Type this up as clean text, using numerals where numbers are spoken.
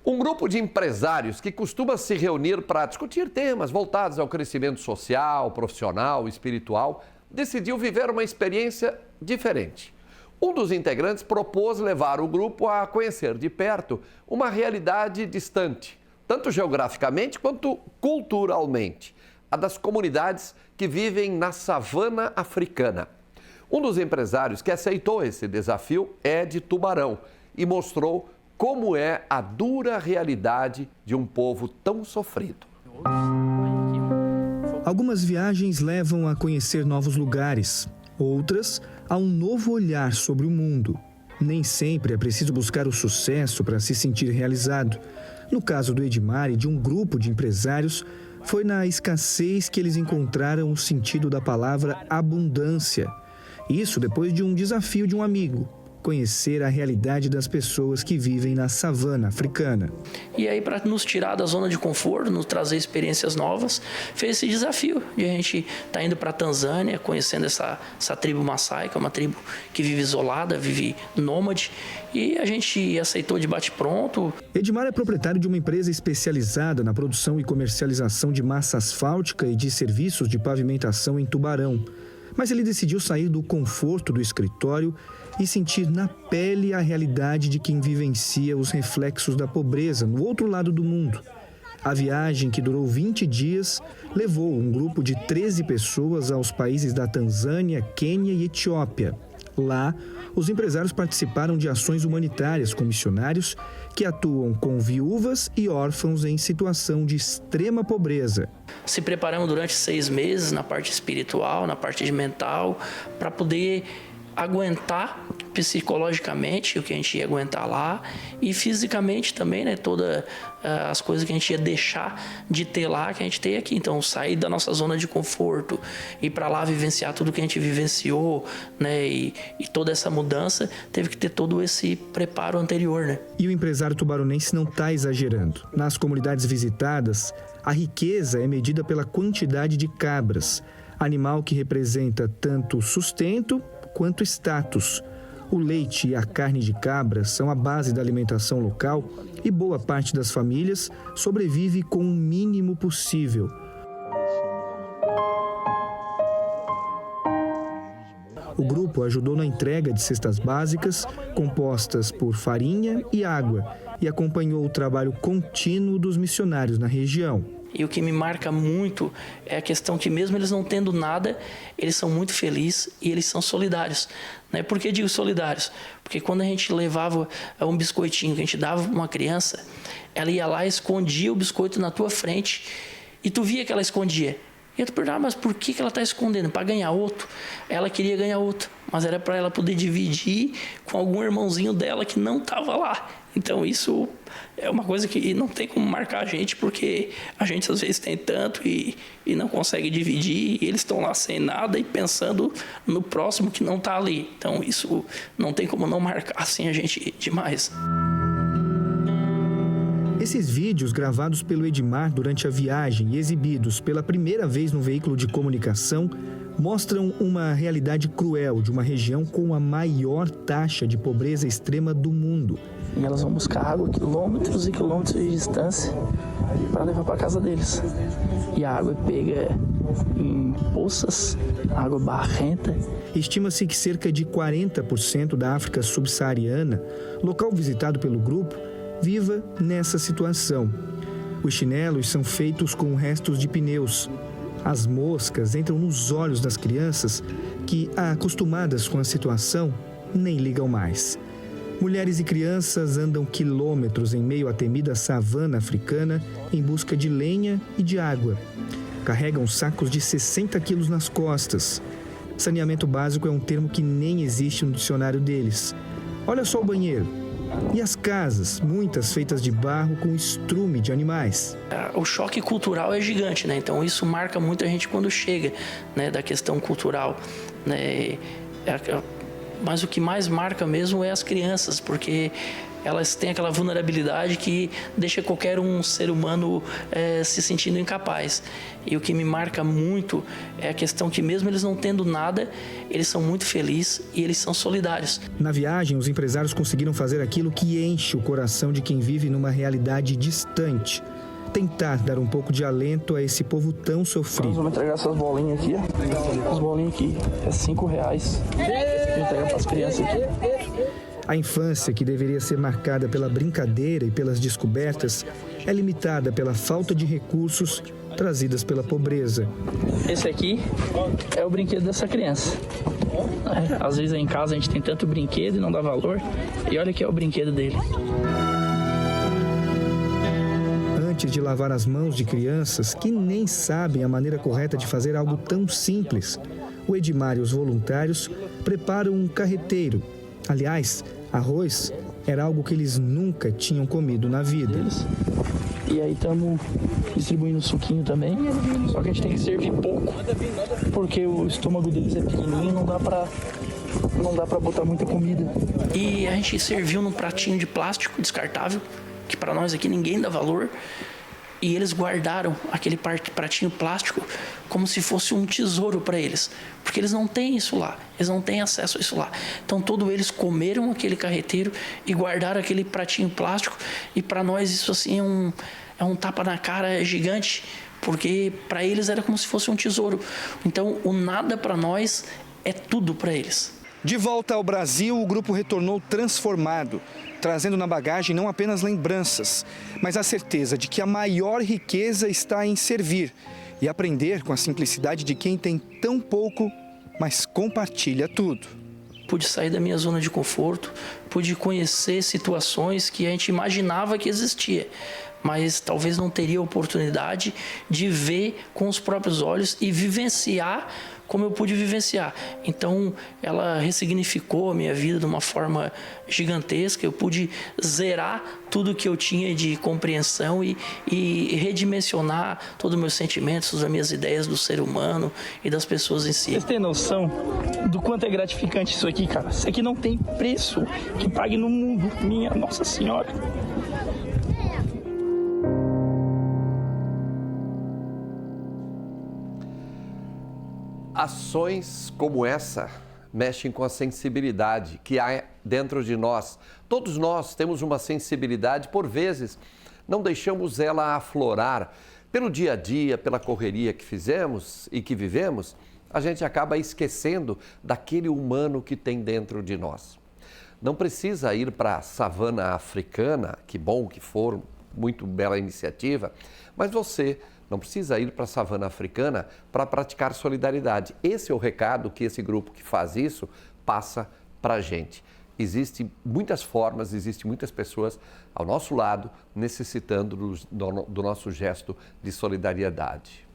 Um grupo de empresários que costuma se reunir para discutir temas voltados ao crescimento social, profissional, espiritual, decidiu viver uma experiência diferente. Um dos integrantes propôs levar o grupo a conhecer de perto uma realidade distante, tanto geograficamente quanto culturalmente, a das comunidades que vivem na savana africana. Um dos empresários que aceitou esse desafio é de Tubarão e mostrou como é a dura realidade de um povo tão sofrido. Algumas viagens levam a conhecer novos lugares, outras a um novo olhar sobre o mundo. Nem sempre é preciso buscar o sucesso para se sentir realizado. No caso do Edmar e de um grupo de empresários, foi na escassez que eles encontraram o sentido da palavra abundância. Isso depois de um desafio de um amigo: conhecer a realidade das pessoas que vivem na savana africana. E aí, para nos tirar da zona de conforto, nos trazer experiências novas, fez esse desafio de a gente estar indo para a Tanzânia, conhecendo essa tribo Maasai, que é uma tribo que vive isolada, vive nômade, e a gente aceitou de bate-pronto. Edmar é proprietário de uma empresa especializada na produção e comercialização de massa asfáltica e de serviços de pavimentação em Tubarão. Mas ele decidiu sair do conforto do escritório e sentir na pele a realidade de quem vivencia os reflexos da pobreza no outro lado do mundo. A viagem, que durou 20 dias, levou um grupo de 13 pessoas aos países da Tanzânia, Quênia e Etiópia. Lá, os empresários participaram de ações humanitárias com missionários que atuam com viúvas e órfãos em situação de extrema pobreza. Se preparamos durante 6 meses na parte espiritual, na parte de mental, para poder aguentar psicologicamente o que a gente ia aguentar lá e fisicamente também, né, todas as coisas que a gente ia deixar de ter lá, que a gente tem aqui. Então, sair da nossa zona de conforto, ir para lá vivenciar tudo que a gente vivenciou, né, e toda essa mudança, teve que ter todo esse preparo anterior, né? E o empresário tubaronense não está exagerando. Nas comunidades visitadas, a riqueza é medida pela quantidade de cabras, animal que representa tanto sustento quanto status. O leite e a carne de cabra são a base da alimentação local e boa parte das famílias sobrevive com o mínimo possível. O grupo ajudou na entrega de cestas básicas compostas por farinha e água e acompanhou o trabalho contínuo dos missionários na região. E o que me marca muito é a questão que, mesmo eles não tendo nada, eles são muito felizes e eles são solidários. Né? Por que digo solidários? Porque quando a gente levava um biscoitinho que a gente dava para uma criança, ela ia lá e escondia o biscoito na tua frente e tu via que ela escondia. E eu te perguntava, mas por que ela está escondendo? Para ganhar outro? Ela queria ganhar outro, mas era para ela poder dividir com algum irmãozinho dela que não estava lá. Então isso é uma coisa que não tem como marcar a gente, porque a gente às vezes tem tanto e não consegue dividir, e eles estão lá sem nada e pensando no próximo que não está ali. Então isso não tem como não marcar assim a gente demais. Esses vídeos gravados pelo Edmar durante a viagem e exibidos pela primeira vez no veículo de comunicação mostram uma realidade cruel de uma região com a maior taxa de pobreza extrema do mundo. E elas vão buscar água quilômetros e quilômetros de distância para levar para casa deles. E a água pega em poças, água barrenta. Estima-se que cerca de 40% da África subsaariana, local visitado pelo grupo, viva nessa situação. Os chinelos são feitos com restos de pneus. As moscas entram nos olhos das crianças que, acostumadas com a situação, nem ligam mais. Mulheres e crianças andam quilômetros em meio à temida savana africana em busca de lenha e de água. Carregam sacos de 60 quilos nas costas. Saneamento básico é um termo que nem existe no dicionário deles. Olha só o banheiro. E as casas, muitas feitas de barro com estrume de animais. O choque cultural é gigante, né? Então isso marca muito a gente quando chega, né, da questão cultural, né? Mas o que mais marca mesmo é as crianças, porque elas têm aquela vulnerabilidade que deixa qualquer um ser humano se sentindo incapaz. E o que me marca muito é a questão que mesmo eles não tendo nada, eles são muito felizes e eles são solidários. Na viagem, os empresários conseguiram fazer aquilo que enche o coração de quem vive numa realidade distante. Tentar dar um pouco de alento a esse povo tão sofrido. Nós vamos entregar essas bolinhas aqui, ó. As bolinhas aqui, é R$5. Vou entregar para as crianças aqui. A infância, que deveria ser marcada pela brincadeira e pelas descobertas, é limitada pela falta de recursos trazidas pela pobreza. Esse aqui é o brinquedo dessa criança. Às vezes em casa a gente tem tanto brinquedo e não dá valor. E olha que é o brinquedo dele. Antes de lavar as mãos de crianças que nem sabem a maneira correta de fazer algo tão simples, o Edmar e os voluntários preparam um carreteiro. Aliás, arroz era algo que eles nunca tinham comido na vida. E aí estamos distribuindo suquinho também, só que a gente tem que servir pouco, porque o estômago deles é pequenininho, não dá pra botar muita comida. E a gente serviu num pratinho de plástico descartável, que para nós aqui ninguém dá valor, e eles guardaram aquele pratinho plástico como se fosse um tesouro para eles, porque eles não têm isso lá, eles não têm acesso a isso lá. Então todos eles comeram aquele carreteiro e guardaram aquele pratinho plástico, e para nós isso assim é um tapa na cara gigante, porque para eles era como se fosse um tesouro. Então o nada para nós é tudo para eles. De volta ao Brasil, o grupo retornou transformado, trazendo na bagagem não apenas lembranças, mas a certeza de que a maior riqueza está em servir e aprender com a simplicidade de quem tem tão pouco, mas compartilha tudo. Pude sair da minha zona de conforto, pude conhecer situações que a gente imaginava que existia, mas talvez não teria oportunidade de ver com os próprios olhos e vivenciar como eu pude vivenciar. Então, ela ressignificou a minha vida de uma forma gigantesca. Eu pude zerar tudo que eu tinha de compreensão e redimensionar todos os meus sentimentos, as minhas ideias do ser humano e das pessoas em si. Vocês têm noção do quanto é gratificante isso aqui, cara? Isso aqui não tem preço que pague no mundo. Minha Nossa Senhora. Ações como essa mexem com a sensibilidade que há dentro de nós. Todos nós temos uma sensibilidade, por vezes não deixamos ela aflorar. Pelo dia a dia, pela correria que fizemos e que vivemos, a gente acaba esquecendo daquele humano que tem dentro de nós. Não precisa ir para a savana africana, que bom que for, muito bela iniciativa, mas você não precisa ir para a savana africana para praticar solidariedade. Esse é o recado que esse grupo que faz isso passa para a gente. Existem muitas formas, existem muitas pessoas ao nosso lado necessitando do nosso gesto de solidariedade.